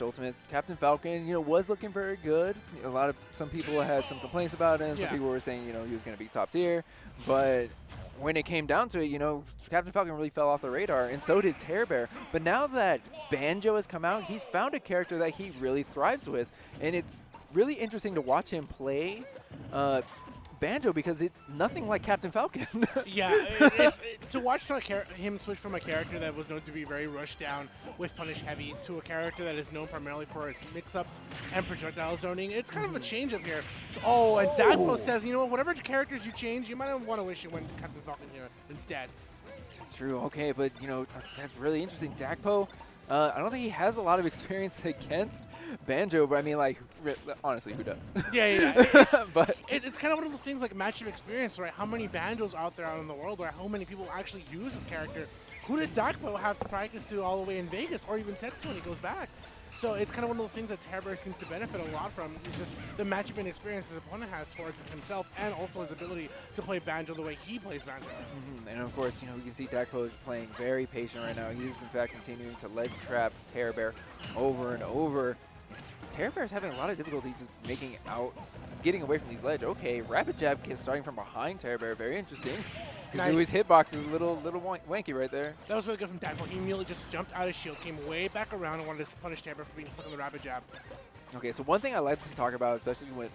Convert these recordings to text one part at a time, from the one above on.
Ultimates. Captain Falcon, was looking very good. Some people had some complaints about him. Some people were saying, he was going to be top tier. But when it came down to it, Captain Falcon really fell off the radar, and so did Tearbear. But now that Banjo has come out, he's found a character that he really thrives with, and it's really interesting to watch him play Banjo because it's nothing like Captain Falcon. To watch him switch from a character that was known to be very rushed down with punish heavy to a character that is known primarily for its mix-ups and projectile zoning, it's kind of a change up here. Oh, and Dakpo says, whatever characters you change, you might want to wish you went Captain Falcon here instead. That's true. Okay, but that's really interesting. Dakpo, I don't think he has a lot of experience against Banjo, but I mean, honestly, who does? But it's kind of one of those things like matchup experience, right? How many Banjos out there out in the world, or how many people actually use this character? Who does Dakpo have to practice to all the way in Vegas, or even Texas when he goes back? So it's kind of one of those things that Tearbear seems to benefit a lot from. It's just the matchup and experience his opponent has towards himself, and also his ability to play Banjo the way he plays Banjo. And of course, you can see Dakpo is playing very patient right now. He's in fact continuing to ledge trap Tearbear over and over. Tearbear is having a lot of difficulty just getting away from these ledge. Okay, rapid jab starting from behind Tearbear, very interesting. Because his hitbox is a little wanky right there. That was really good from Dakpo. He immediately just jumped out of shield, came way back around, and wanted to punish Tearbear for being stuck on the rapid jab. Okay, so one thing I like to talk about, especially with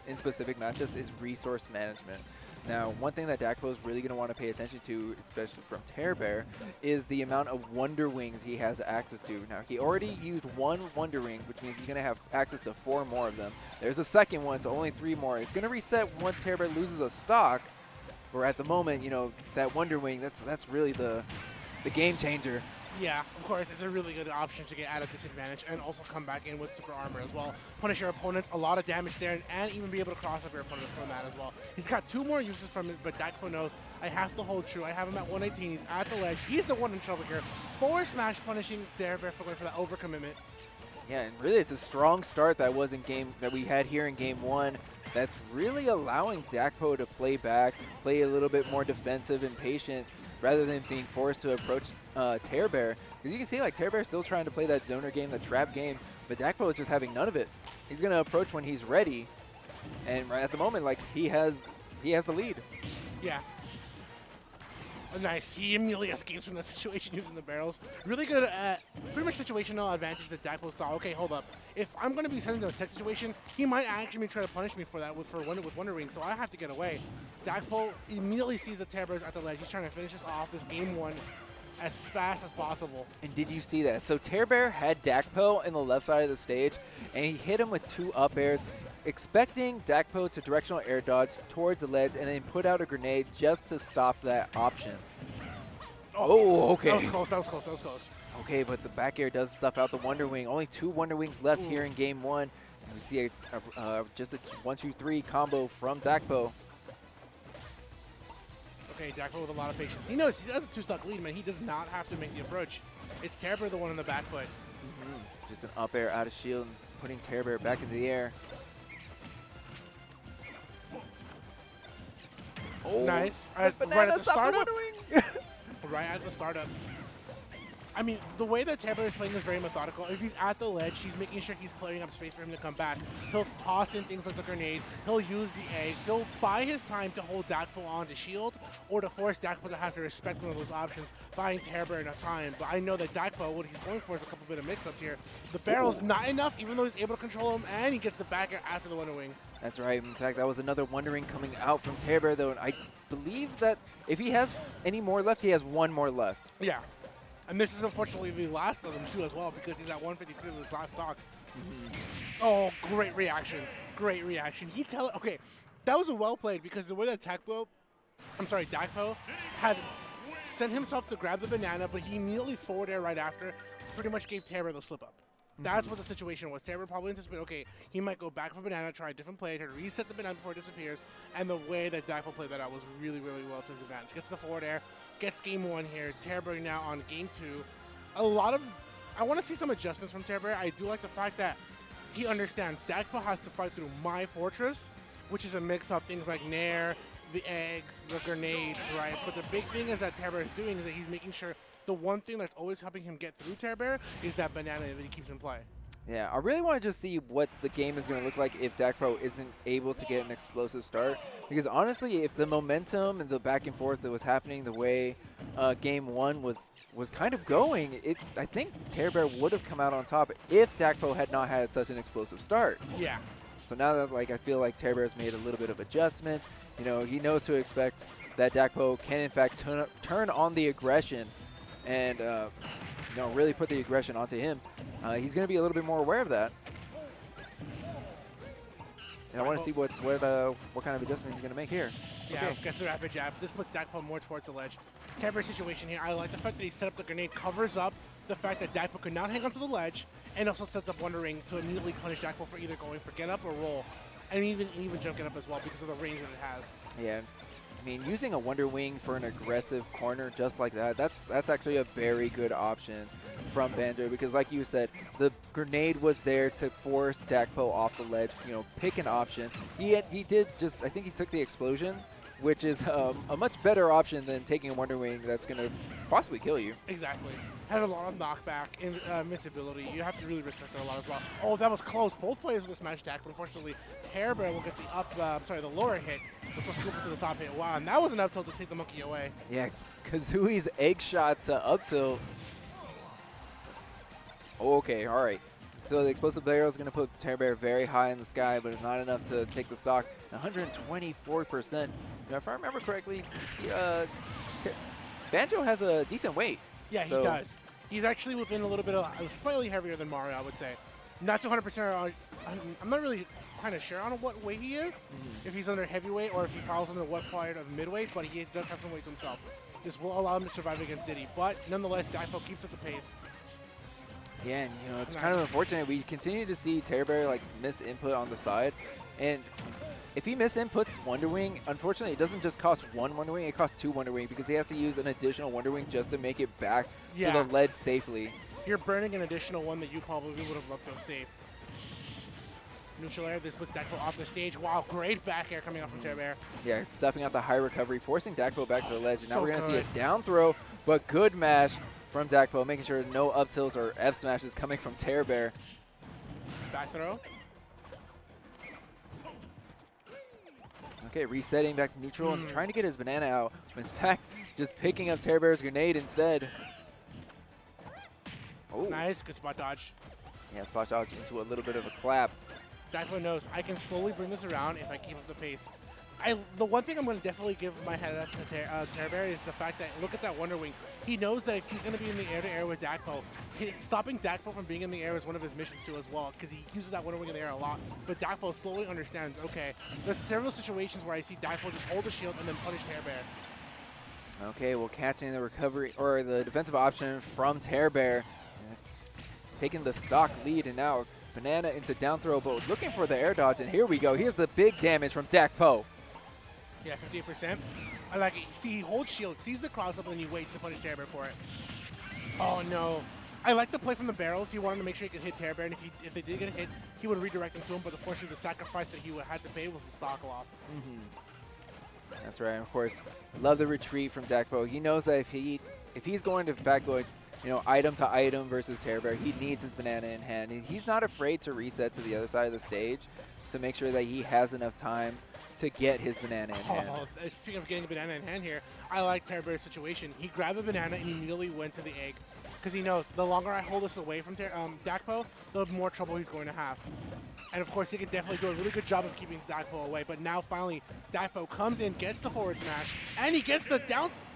in specific matchups, is resource management. Now, one thing that Dakpo is really going to want to pay attention to, especially from Tearbear, is the amount of Wonder Wings he has access to. Now, he already used one Wonder Wing, which means he's going to have access to 4 more of them. There's a second one, so only 3 more. It's going to reset once Tearbear loses a stock. Or at the moment, that Wonder Wing, that's really the game changer. Yeah, of course, it's a really good option to get at a disadvantage and also come back in with super armor as well. Punish your opponents, a lot of damage there, and even be able to cross up your opponent from that as well. He's got 2 more uses from it, but Dakpo knows I have to hold true. I have him at 118. He's at the ledge. He's the one in trouble here. 4 smash punishing Tearbear for going for that overcommitment. Yeah, and really it's a strong start that we had here in game 1. That's really allowing Dakpo to play back, play a little bit more defensive and patient, rather than being forced to approach Tearbear. Because you can see Tearbear's still trying to play that zoner game, the trap game, but Dakpo is just having none of it. He's going to approach when he's ready, and right at the moment, he has the lead. Yeah. Nice. He immediately escapes from the situation using the barrels. Really good at pretty much situational advantage that Dakpo saw. Okay, hold up. If I'm going to be sent into a tech situation, he might actually try to punish me for that with Wonder Wing, so I have to get away. Dakpo immediately sees the Tearbears at the ledge. He's trying to finish this off with game 1 as fast as possible. And did you see that? So Tearbear had Dakpo in the left side of the stage, and he hit him with 2 up airs, expecting Dakpo to directional air dodge towards the ledge and then put out a grenade just to stop that option. Oh, okay. That was close. Okay, but the back air does stuff out the Wonder Wing. Only 2 Wonder Wings left here in game 1. And we see just a 1-2-3 combo from Dakpo. Okay, Dakpo with a lot of patience. He knows he's at a 2-stock lead, man. He does not have to make the approach. It's Tearbear the one on the back foot. Just an up air out of shield, putting Tearbear back into the air. Oh, nice. Right at the startup. Right at the startup. I mean, the way that Tearbear is playing is very methodical. If he's at the ledge, he's making sure he's clearing up space for him to come back. He'll toss in things like the grenade. He'll use the eggs. He'll buy his time to hold Dakpo on to shield or to force Dakpo to have to respect one of those options, buying Tearbear enough time. But I know that Dakpo, what he's going for is a couple bit of mix-ups here. The barrel's not enough, even though he's able to control him, and he gets the back air after the Wonder Wing. That's right. In fact, that was another Wonder Wing coming out from Tearbear, though. And I believe that if he has any more left, he has 1 more left. Yeah. And this is unfortunately the last of them, too, as well, because he's at 153 of his last stock. Oh, great reaction. Great reaction. Okay, that was a well played, because the way that Dakpo had sent himself to grab the banana, but he immediately forward air right after, pretty much gave Tearbear the slip up. That's what the situation was. Tearbear probably anticipated, okay, he might go back for banana, try a different play, try to reset the banana before it disappears, and the way that Dakpo played that out was really, really well to his advantage. Gets the forward air, gets game 1 here. Tearbear now on game 2. I want to see some adjustments from Tearbear. I do like the fact that he understands Dakpo has to fight through my fortress, which is a mix of things like Nair, the eggs, the grenades, right? But the big thing is that Tearbear is doing is that he's making sure the one thing that's always helping him get through Tearbear is that banana that he keeps in play. Yeah, I really want to just see what the game is going to look like if Dakpo isn't able to get an explosive start. Because honestly, if the momentum and the back and forth that was happening the way Game 1 was kind of going, I think Tearbear would have come out on top if Dakpo had not had such an explosive start. Yeah. So now that I feel like Tearbear's made a little bit of adjustment, he knows to expect that Dakpo can in fact turn on the aggression and really put the aggression onto him. He's going to be a little bit more aware of that. And I want to see what kind of adjustment he's going to make here. Yeah, okay. Gets the rapid jab. This puts Dakpo more towards the ledge. Tearbear situation here. I like the fact that he set up the grenade, covers up the fact that Dakpo could not hang onto the ledge, and also sets up Wonder Ring to immediately punish Dakpo for either going for get up or roll, and even jump get up as well because of the range that it has. Yeah. I mean, using a Wonder Wing for an aggressive corner just like that's actually a very good option from Banjo because, like you said, the grenade was there to force Dakpo off the ledge. Pick an option. He did I think he took the explosion, which is a much better option than taking a Wonder Wing that's going to possibly kill you. Exactly. Has a lot of knockback, invincibility. You have to really respect that a lot as well. Oh, that was close. Both players with a smash attack, but unfortunately, Tearbear will get the lower hit, which will scoop it to the top hit. Wow, and that was an up tilt to take the monkey away. Yeah, Kazui's egg shot to up tilt. Oh, okay, all right. So the explosive barrel is going to put Tearbear very high in the sky, but it's not enough to take the stock. 124%. Now, if I remember correctly, Banjo has a decent weight. Yeah, he does. He's actually within a little bit of slightly heavier than Mario, I would say. Not 200%. I'm not really kind of sure on what weight he is, if he's under heavyweight or if he falls under what part of midweight, but he does have some weight to himself. This will allow him to survive against Diddy, but nonetheless, Dakpo keeps at the pace. Yeah, and it's kind of unfortunate. We continue to see Tearbear miss input on the side, and if he misinputs Wonder Wing, unfortunately, it doesn't just cost one Wonder Wing, it costs two Wonder Wing because he has to use an additional Wonder Wing just to make it back to the ledge safely. You're burning an additional one that you probably would have loved to have saved. Neutral air, this puts Dakpo off the stage. Wow, great back air coming out from Tearbear. Yeah, stuffing out the high recovery, forcing Dakpo back to the ledge. And now we're going to see a down throw, but good mash from Dakpo, making sure no up tilts or F smashes coming from Tearbear. Back throw. Okay, resetting back to neutral and trying to get his banana out. In fact, just picking up Tearbear's grenade instead. Oh. Nice, good spot dodge. Yeah, spot dodge into a little bit of a clap. Dakpo knows I can slowly bring this around if I keep up the pace. The one thing I'm going to definitely give my head up to Tearbear is the fact that, look at that Wonder Wing. He knows that if he's going to be in the air-to-air with Dakpo, stopping Dakpo from being in the air is one of his missions too as well, because he uses that Wonder Wing in the air a lot. But Dakpo slowly understands, okay, there's several situations where I see Dakpo just hold the shield and then punish Tearbear. Okay, well, catching the recovery, or the defensive option from Tearbear, taking the stock lead, and now banana into down throw, but looking for the air dodge, and here we go. Here's the big damage from Dakpo. Yeah, 58%. I like it. See, he holds shield, sees the cross up, and he waits to punish Tearbear for it. Oh, no. I like the play from the barrels. He wanted to make sure he could hit Tearbear, and if they did get a hit, he would redirect them to him, but unfortunately, the sacrifice that he had to pay was the stock loss. That's right. And of course, love the retreat from Dakpo. He knows that if he's going to backwood, item to item versus Tearbear, he needs his banana in hand. And he's not afraid to reset to the other side of the stage to make sure that he has enough time to get his banana in hand. Speaking of getting a banana in hand here, I like Tearbear's situation. He grabbed the banana and immediately went to the egg because he knows the longer I hold this away from Dakpo, the more trouble he's going to have. And of course, he can definitely do a really good job of keeping Dakpo away. But now finally, Dakpo comes in, gets the forward smash, and he gets the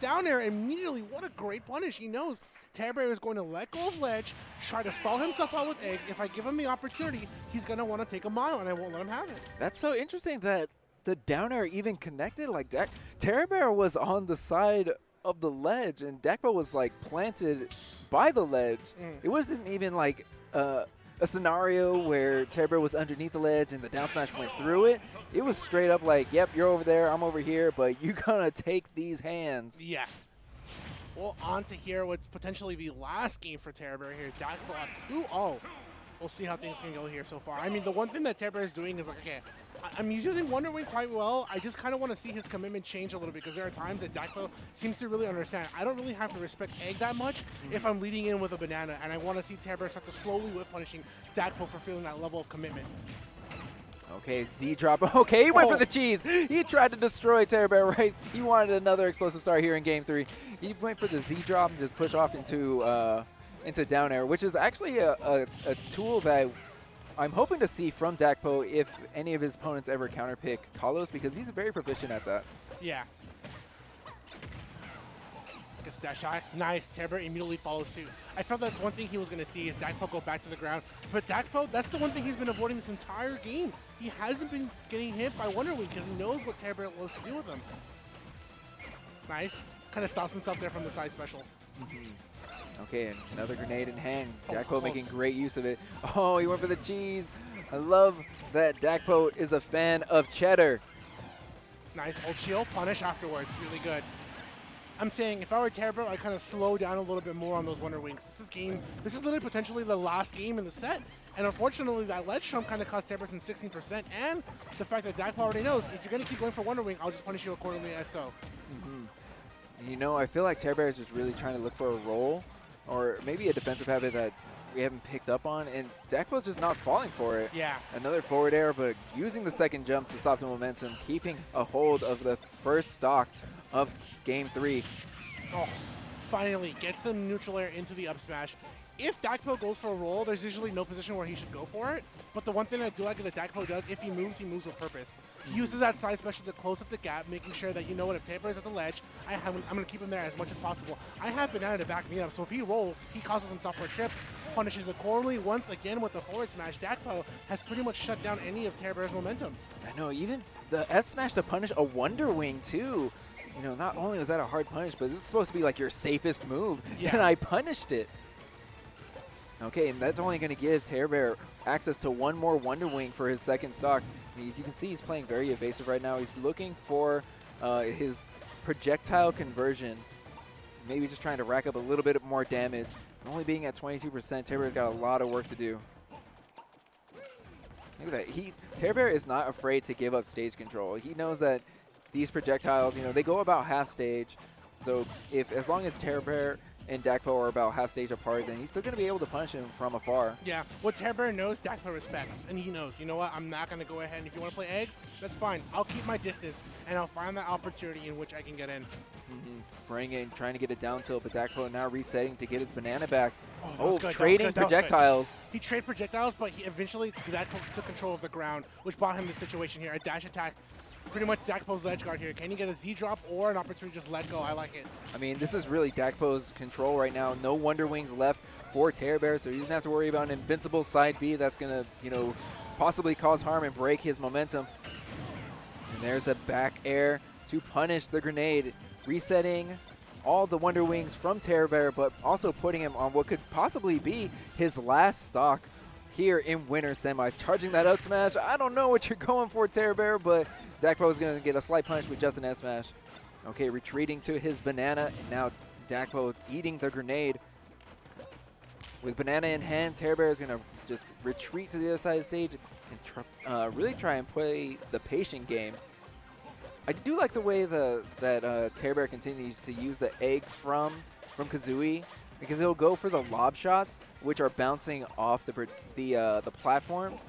down air immediately. What a great punish. He knows Tearbear is going to let go of ledge, try to stall himself out with eggs. If I give him the opportunity, he's going to want to take a mile, and I won't let him have it. That's so interesting that the down air even connected like that. Tearbear was on the side of the ledge, and Dakpo was planted by the ledge. It wasn't even a scenario where Tearbear was underneath the ledge and the down smash went through it. It was straight up yep, you're over there, I'm over here, but you're gonna take these hands. Yeah. Well, on to here what's potentially the last game for Tearbear here. Dakpo up 2-0. We'll see how things can go here so far. I mean, the one thing that Tearbear is doing is okay, I mean, he's using Wonder Wing quite well. I just kind of want to see his commitment change a little bit because there are times that Dakpo seems to really understand. I don't really have to respect Egg that much if I'm leading in with a banana, and I want to see Tearbear start to slowly whip punishing Dakpo for feeling that level of commitment. Okay, Z drop. Okay, he went for the cheese. He tried to destroy Tearbear, right? He wanted another explosive start here in Game 3. He went for the Z drop and just push off into down air, which is actually a tool that I'm hoping to see from Dakpo if any of his opponents ever counterpick Kalos, because he's very proficient at that. Yeah. Gets dash high. Nice. Tearbear immediately follows suit. I felt that's one thing he was going to see is Dakpo go back to the ground. But Dakpo, that's the one thing he's been avoiding this entire game. He hasn't been getting hit by Wonder Wing because he knows what Tearbear loves to do with him. Nice. Kind of stops himself there from the side special. Okay, and another grenade in hand. Dakpo making great use of it. Oh, he went for the cheese. I love that Dakpo is a fan of cheddar. Nice ult shield. Punish afterwards. Really good. I'm saying if I were Tearbear, I'd kind of slow down a little bit more on those Wonder Wings. This is literally potentially the last game in the set. And unfortunately, that ledge jump kind of cost Tearbear some 16%. And the fact that Dakpo already knows, if you're going to keep going for Wonder Wing, I'll just punish you accordingly as so. You know, I feel like Tearbear is just really trying to look for a roll or maybe a defensive habit that we haven't picked up on, and Dakpo's just not falling for it. Yeah. Another forward air, but using the second jump to stop the momentum, keeping a hold of the first stock of Game 3. Oh, finally gets the neutral air into the up smash. If Dakpo goes for a roll, there's usually no position where he should go for it. But the one thing I do like is that Dakpo does, if he moves with purpose. He uses that side special to close up the gap, making sure that, you know what, if Tearbear is at the ledge, I'm going to keep him there as much as possible. I have Banana to back me up, so if he rolls, he causes himself for a trip, punishes accordingly. Once again with the forward smash, Dakpo has pretty much shut down any of Tearbear's momentum. I know, even the F smash to punish a Wonder Wing too. You know, not only was that a hard punish, but this is supposed to be like your safest move, and I punished it. Okay, and that's only going to give Tearbear access to one more Wonder Wing for his second stock. I mean, you can see he's playing very evasive right now. He's looking for his projectile conversion, maybe just trying to rack up a little bit more damage. Only being at 22%, Tearbear's got a lot of work to do. Look at that. Tearbear is not afraid to give up stage control. He knows that these projectiles, you know, they go about half stage. So as long as Tearbear and Dakpo are about half stage apart, then he's still going to be able to punish him from afar. Yeah, what Tearbear knows, Dakpo respects. And he knows, you know what, I'm not going to go ahead, and if you want to play eggs, that's fine. I'll keep my distance, and I'll find that opportunity in which I can get in. Bring in, trying to get it down tilt, but Dakpo now resetting to get his banana back. Oh, trading projectiles. He traded projectiles, but he eventually took control of the ground, which brought him the situation here. A dash attack. Pretty much Dakpo's ledge guard here. Can he get a Z drop or an opportunity to just let go? I like it. I mean, this is really Dakpo's control right now. No Wonder Wings left for Tearbear, so he doesn't have to worry about an invincible side B that's going to, you know, possibly cause harm and break his momentum. And there's the back air to punish the grenade, resetting all the Wonder Wings from Tearbear, but also putting him on what could possibly be his last stock here in winter semis. Charging that up smash. I don't know what you're going for, Tearbear, but Dakpo is going to get a slight punish with just an F smash. Okay, retreating to his banana. Now Dakpo eating the grenade. With banana in hand, Tearbear is going to just retreat to the other side of the stage and really try and play the patient game. I do like the way that Tearbear continues to use the eggs from Kazooie, because he'll go for the lob shots, which are bouncing off the platforms.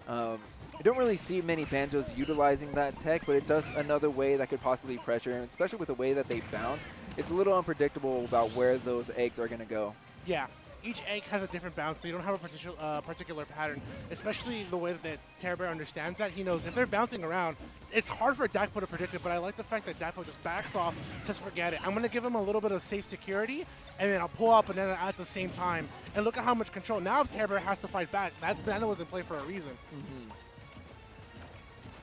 I don't really see many Banjos utilizing that tech, but it's just another way that could possibly pressure him, especially with the way that they bounce. It's a little unpredictable about where those eggs are going to go. Yeah. Each egg has a different bounce, so you don't have a particular pattern, especially the way that Tearbear understands that. He knows if they're bouncing around, it's hard for Dakpo to predict it, but I like the fact that Dakpo just backs off, says forget it. I'm going to give him a little bit of safe security, and then I'll pull out Banana at the same time. And look at how much control. Now if Tearbear has to fight back, that Banana was in play for a reason.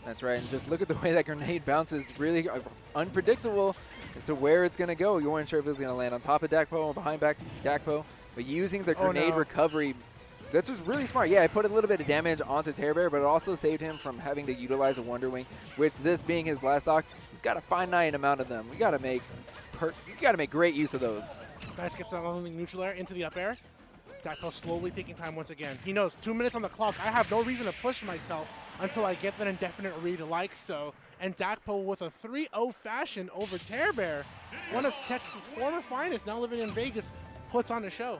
That's right, and just look at the way that grenade bounces. Really unpredictable as to where it's going to go. You weren't sure if it was going to land on top of Dakpo or behind Dakpo. But using the grenade recovery, that's just really smart. Yeah, it put a little bit of damage onto Tearbear, but it also saved him from having to utilize a Wonder Wing, which this being his last stock, he's got a finite amount of them. You got to make great use of those. Nice, gets that only neutral air into the up air. Dakpo slowly taking time once again. He knows 2 minutes on the clock. I have no reason to push myself until I get that indefinite read like so. And Dakpo with a 3-0 fashion over Tearbear, one of Texas' former finest, now living in Vegas, puts on a show.